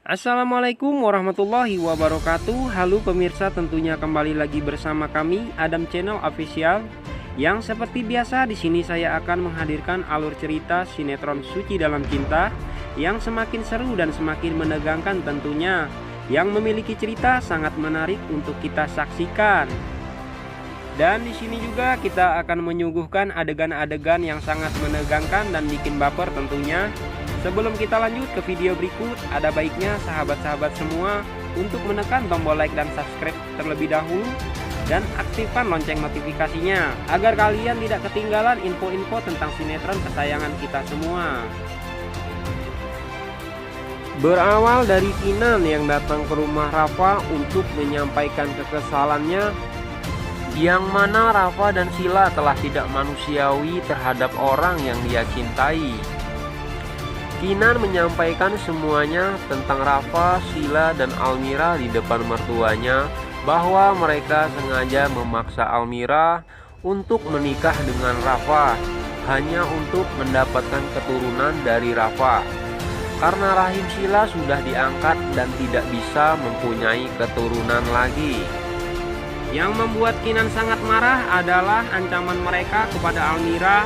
Assalamualaikum warahmatullahi wabarakatuh. Halo pemirsa, tentunya kembali lagi bersama kami Adam Channel Official. Yang seperti biasa di sini saya akan menghadirkan alur cerita sinetron Suci Dalam Cinta yang semakin seru dan semakin menegangkan tentunya, yang memiliki cerita sangat menarik untuk kita saksikan. Dan di sini juga kita akan menyuguhkan adegan-adegan yang sangat menegangkan dan bikin baper tentunya. Sebelum kita lanjut ke video berikut, ada baiknya sahabat-sahabat semua untuk menekan tombol like dan subscribe terlebih dahulu dan aktifkan lonceng notifikasinya agar kalian tidak ketinggalan info-info tentang sinetron kesayangan kita semua. Berawal dari Kinan yang datang ke rumah Rafa untuk menyampaikan kekesalannya, yang mana Rafa dan Sila telah tidak manusiawi terhadap orang yang dia cintai. Kinan menyampaikan semuanya tentang Rafa, Sila, dan Almira di depan mertuanya, bahwa mereka sengaja memaksa Almira untuk menikah dengan Rafa hanya untuk mendapatkan keturunan dari Rafa, karena rahim Sila sudah diangkat dan tidak bisa mempunyai keturunan lagi. Yang membuat Kinan sangat marah adalah ancaman mereka kepada Almira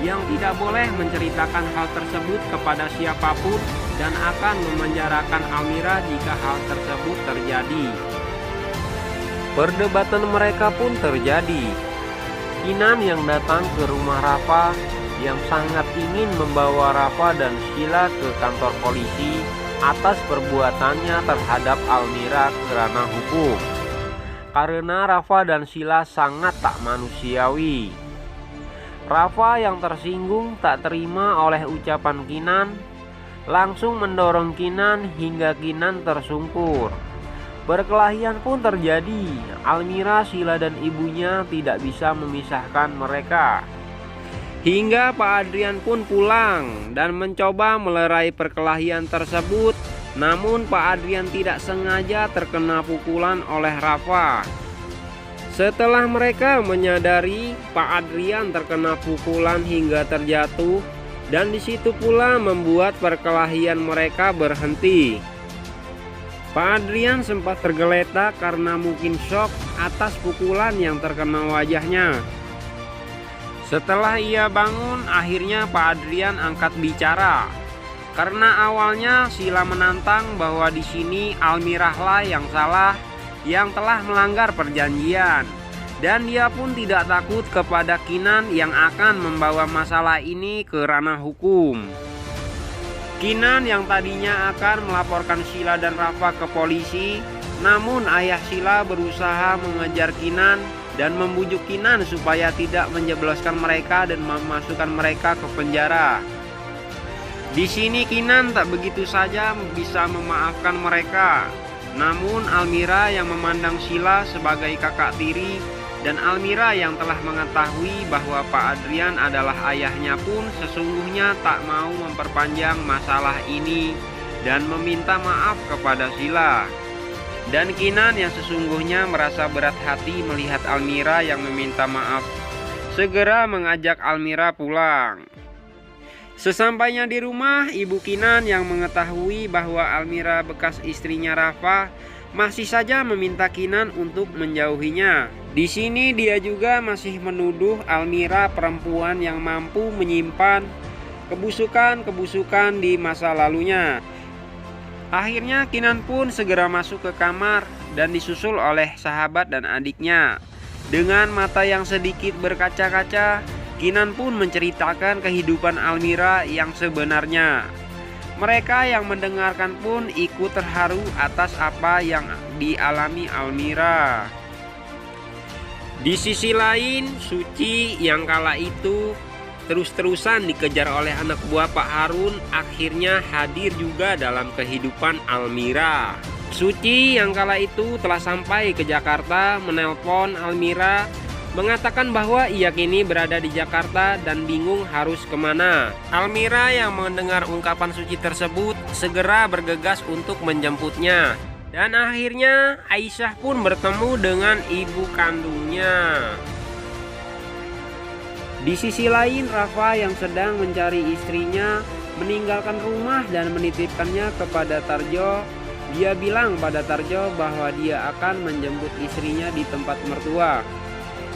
yang tidak boleh menceritakan hal tersebut kepada siapapun dan akan memenjarakan Almira jika hal tersebut terjadi. Perdebatan mereka pun terjadi. Kinan yang datang ke rumah Rafa yang sangat ingin membawa Rafa dan Sila ke kantor polisi atas perbuatannya terhadap Almira ke ranah hukum, karena Rafa dan Sila sangat tak manusiawi. Rafa yang tersinggung tak terima oleh ucapan Kinan, langsung mendorong Kinan hingga Kinan tersungkur. Perkelahian pun terjadi. Almira, Sila, dan ibunya tidak bisa memisahkan mereka. Hingga Pak Adrian pun pulang dan mencoba melerai perkelahian tersebut. Namun Pak Adrian tidak sengaja terkena pukulan oleh Rafa. Setelah mereka menyadari Pak Adrian terkena pukulan hingga terjatuh, dan disitu pula membuat perkelahian mereka berhenti. Pak Adrian sempat tergeletak karena mungkin shock atas pukulan yang terkena wajahnya. Setelah ia bangun, akhirnya Pak Adrian angkat bicara. Karena awalnya Sila menantang bahwa di sini Almirahlah yang salah, yang telah melanggar perjanjian, dan dia pun tidak takut kepada Kinan yang akan membawa masalah ini ke ranah hukum. Kinan yang tadinya akan melaporkan Sila dan Rafa ke polisi, namun ayah Sila berusaha mengejar Kinan dan membujuk Kinan supaya tidak menjebloskan mereka dan memasukkan mereka ke penjara. Di sini Kinan tak begitu saja bisa memaafkan mereka. Namun Almira yang memandang Sila sebagai kakak tiri dan Almira yang telah mengetahui bahwa Pak Adrian adalah ayahnya pun sesungguhnya tak mau memperpanjang masalah ini dan meminta maaf kepada Sila. Dan Kinan yang sesungguhnya merasa berat hati melihat Almira yang meminta maaf, segera mengajak Almira pulang. Sesampainya di rumah, ibu Kinan yang mengetahui bahwa Almira bekas istrinya Rafa masih saja meminta Kinan untuk menjauhinya. Di sini dia juga masih menuduh Almira perempuan yang mampu menyimpan kebusukan-kebusukan di masa lalunya. Akhirnya Kinan pun segera masuk ke kamar dan disusul oleh sahabat dan adiknya. Dengan mata yang sedikit berkaca-kaca, Kinan pun menceritakan kehidupan Almira yang sebenarnya. Mereka yang mendengarkan pun ikut terharu atas apa yang dialami Almira. Di sisi lain, Suci yang kala itu terus-terusan dikejar oleh anak buah Pak Harun akhirnya hadir juga dalam kehidupan Almira. Suci yang kala itu telah sampai ke Jakarta menelpon Almira, mengatakan bahwa ia kini berada di Jakarta dan bingung harus kemana. Almira yang mendengar ungkapan Suci tersebut segera bergegas untuk menjemputnya. Dan akhirnya Aisyah pun bertemu dengan ibu kandungnya. Di sisi lain, Rafa yang sedang mencari istrinya meninggalkan rumah dan menitipkannya kepada Tarjo Dia bilang pada Tarjo bahwa dia akan menjemput istrinya di tempat mertua.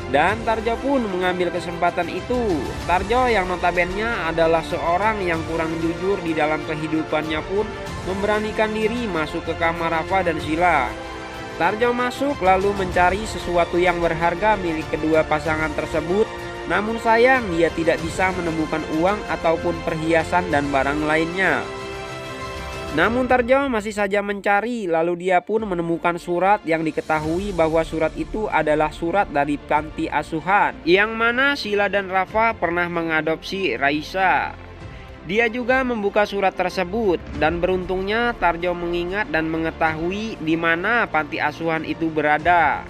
Dan Tarjo pun mengambil kesempatan itu. Tarjo yang notabene adalah seorang yang kurang jujur di dalam kehidupannya pun memberanikan diri masuk ke kamar Rafa dan Sila. Tarjo masuk lalu mencari sesuatu yang berharga milik kedua pasangan tersebut. Namun sayang dia tidak bisa menemukan uang ataupun perhiasan dan barang lainnya. Namun Tarjo masih saja mencari, lalu dia pun menemukan surat yang diketahui bahwa surat itu adalah surat dari panti asuhan yang mana Sila dan Rafa pernah mengadopsi Raisa. Dia juga membuka surat tersebut dan beruntungnya Tarjo mengingat dan mengetahui di mana panti asuhan itu berada.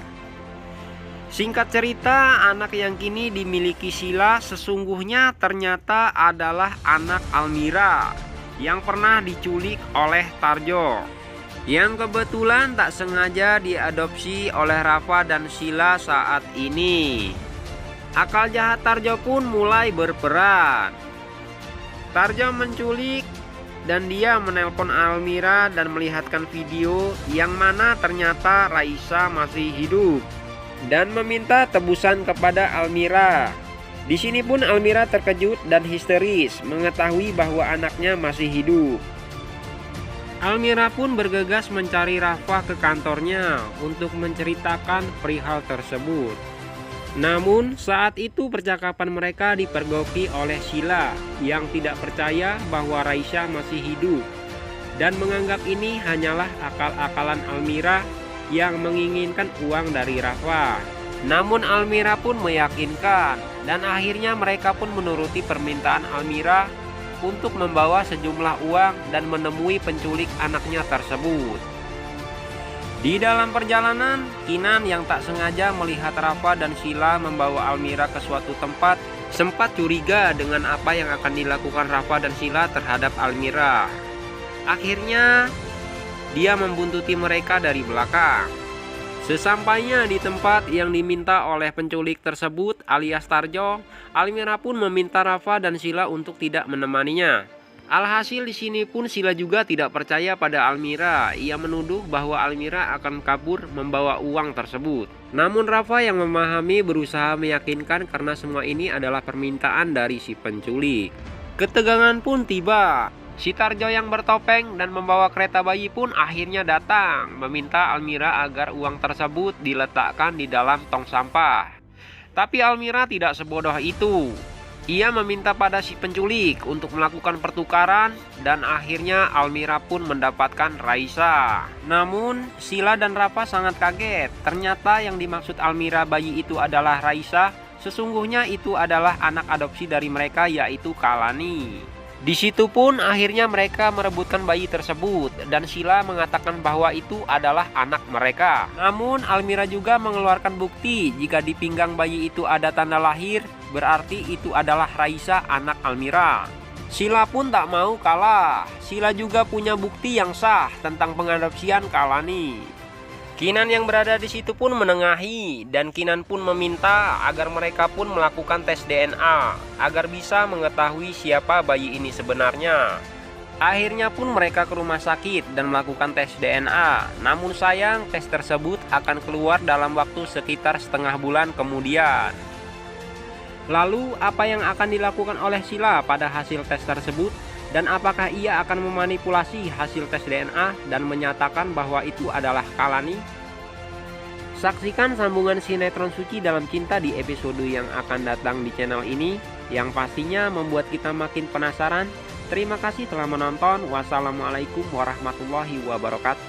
Singkat cerita, anak yang kini dimiliki Sila sesungguhnya ternyata adalah anak Almira yang pernah diculik oleh Tarjo, yang kebetulan tak sengaja diadopsi oleh Rafa dan Sila saat ini. Akal jahat Tarjo pun mulai berperan. Tarjo menculik dan dia menelpon Almira dan melihatkan video yang mana ternyata Raisa masih hidup dan meminta tebusan kepada Almira. Di sini pun Almira terkejut dan histeris mengetahui bahwa anaknya masih hidup. Almira pun bergegas mencari Rafa ke kantornya untuk menceritakan perihal tersebut. Namun saat itu percakapan mereka dipergoki oleh Sila yang tidak percaya bahwa Raisa masih hidup dan menganggap ini hanyalah akal-akalan Almira yang menginginkan uang dari Rafa. Namun Almira pun meyakinkan dan akhirnya mereka pun menuruti permintaan Almira untuk membawa sejumlah uang dan menemui penculik anaknya tersebut. Di dalam perjalanan, Kinan yang tak sengaja melihat Rafa dan Sila membawa Almira ke suatu tempat sempat curiga dengan apa yang akan dilakukan Rafa dan Sila terhadap Almira. Akhirnya dia membuntuti mereka dari belakang. Sesampainya di tempat yang diminta oleh penculik tersebut alias Tarjo, Almira pun meminta Rafa dan Sila untuk tidak menemaninya. Alhasil di sini pun Sila juga tidak percaya pada Almira. Ia menuduh bahwa Almira akan kabur membawa uang tersebut. Namun Rafa yang memahami berusaha meyakinkan karena semua ini adalah permintaan dari si penculik. Ketegangan pun tiba. Si Tarjo yang bertopeng dan membawa kereta bayi pun akhirnya datang meminta Almira agar uang tersebut diletakkan di dalam tong sampah. Tapi Almira tidak sebodoh itu. Ia meminta pada si penculik untuk melakukan pertukaran dan akhirnya Almira pun mendapatkan Raisa. Namun Sila dan Rafa sangat kaget. Ternyata yang dimaksud Almira bayi itu adalah Raisa. Sesungguhnya itu adalah anak adopsi dari mereka yaitu Kalani. Di situ pun akhirnya mereka merebutkan bayi tersebut dan Sila mengatakan bahwa itu adalah anak mereka. Namun Almira juga mengeluarkan bukti jika di pinggang bayi itu ada tanda lahir, berarti itu adalah Raisa anak Almira. Sila pun tak mau kalah. Sila juga punya bukti yang sah tentang pengadopsian Kalani. Kinan yang berada di situ pun menengahi dan Kinan pun meminta agar mereka pun melakukan tes DNA agar bisa mengetahui siapa bayi ini sebenarnya. Akhirnya pun mereka ke rumah sakit dan melakukan tes DNA. Namun sayang tes tersebut akan keluar dalam waktu sekitar setengah bulan kemudian. Lalu apa yang akan dilakukan oleh Sila pada hasil tes tersebut? Dan apakah ia akan memanipulasi hasil tes DNA dan menyatakan bahwa itu adalah Kalani? Saksikan sambungan sinetron Suci Dalam Cinta di episode yang akan datang di channel ini, yang pastinya membuat kita makin penasaran. Terima kasih telah menonton. Wassalamualaikum warahmatullahi wabarakatuh.